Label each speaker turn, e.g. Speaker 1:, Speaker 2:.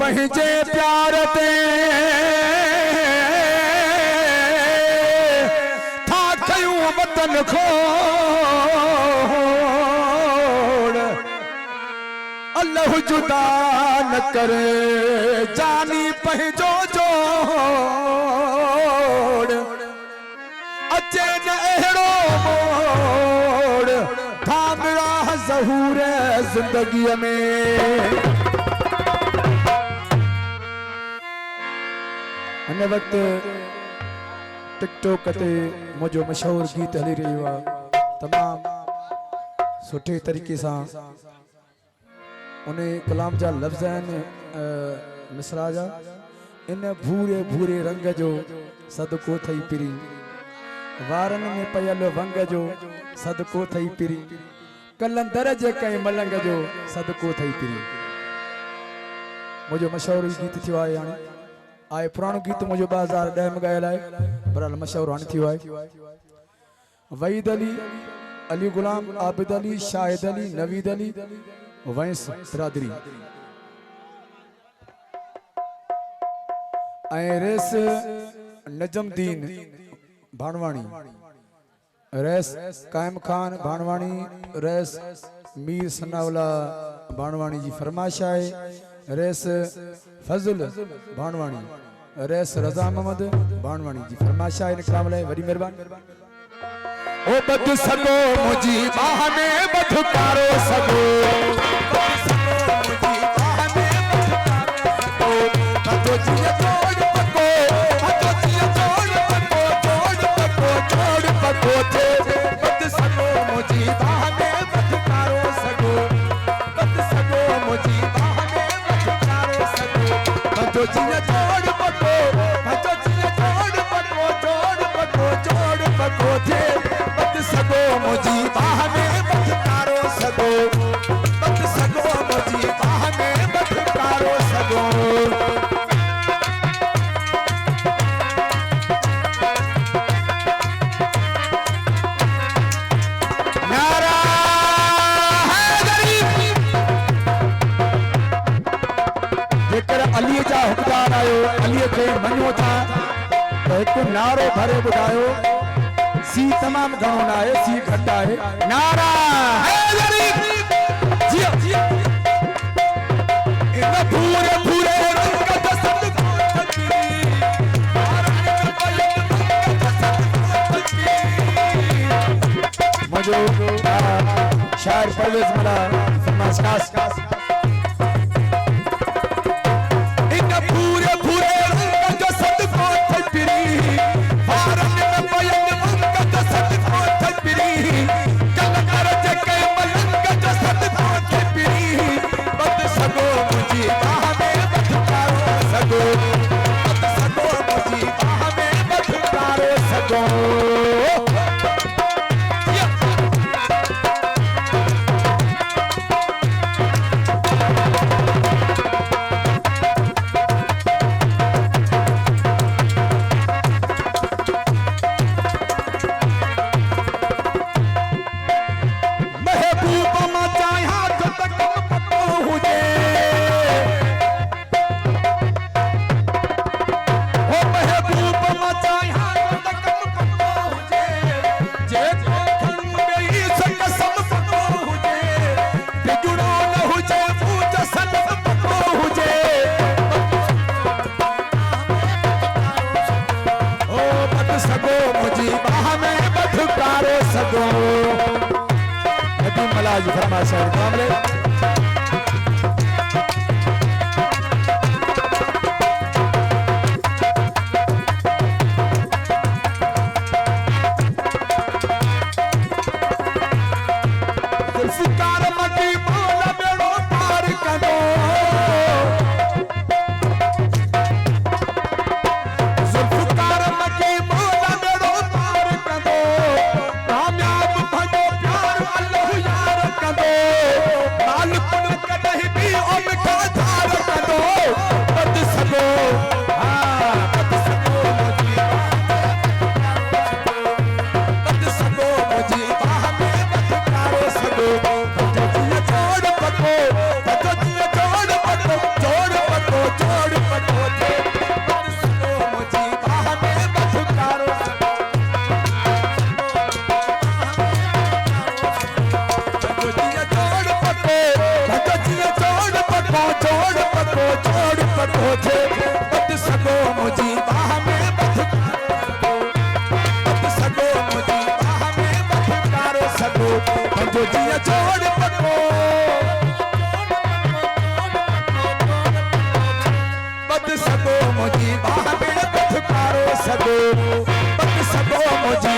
Speaker 1: पंहिंजे प्यार ते था कयूं वतन खोड़ अल्लाह जुदा न करे जानी पंहिंजो जोड़ अचे न अहिड़ो मोड़ था मिड़ा ज़हूर ज़िंदगीअ में। हिन वक़्तु टिकटॉक ते मुंहिंजो मशहूरु गीत हली रहियो आहे तमामु सुठे तरीक़े सां उन कलाम जा लफ़्ज़ आहिनि मिसरा जा इन भूरे भूरे रंग जो सदको थई पिरी वारनि में पयल वंग जो सदको थई पिरी कलंदर जे कंहिं मलंग जो सदको थई पिरी। मुंहिंजो मशहूरु गीत थियो आहे हाणे आए पुराणो गीत मुझे 2010 में गायल है बरहाल मशहूर हाणे थियो है। वहीद अली अली गुलाम आबिद अली शाहिद अली नवीद अली वैस बिरादरी रेस नजमदीन भानवाणी रेस कायम खान भानवाणी रेस मीर सनावला भानवाणी जी फरमाइश है रेस फजल भानवाणी रेस रजा मोहम्मद भानवाणी जी फरमाइश है इकराम लाए वरी मेहरबान। ओ बद सगो मुजी बाह में बधकारो सगो बद जिया तोड़ पको बद जिया तोड़ पको तोड़ पको तोड़ पको थे बद सगो मुजी बाह में बधकारो सगो बद सगो मुजी बाह में बधकारो सगो बद जिया तोड़ पको बद जिया तोड़ पको तोड़ पको तोड़ पको थे बद सगो मुजी बाह में बधकारो सगो बद सगो मुजी बाह में बधकारो सगो। अली जा हुकदार आयो अली के मनो था तो एक नारो भरे बुधायो सी तमाम घणो ना है सी घटा है नारा हैदरी जियो इन पूरे पूरे रंग दसत मजो शायर परवेज मला फरमाइश खास मलाज फरमाइश है मामले जो जिया छोड़ पको बद सगो मुझी बाह बिन पथकारो सगो बद सगो मुझी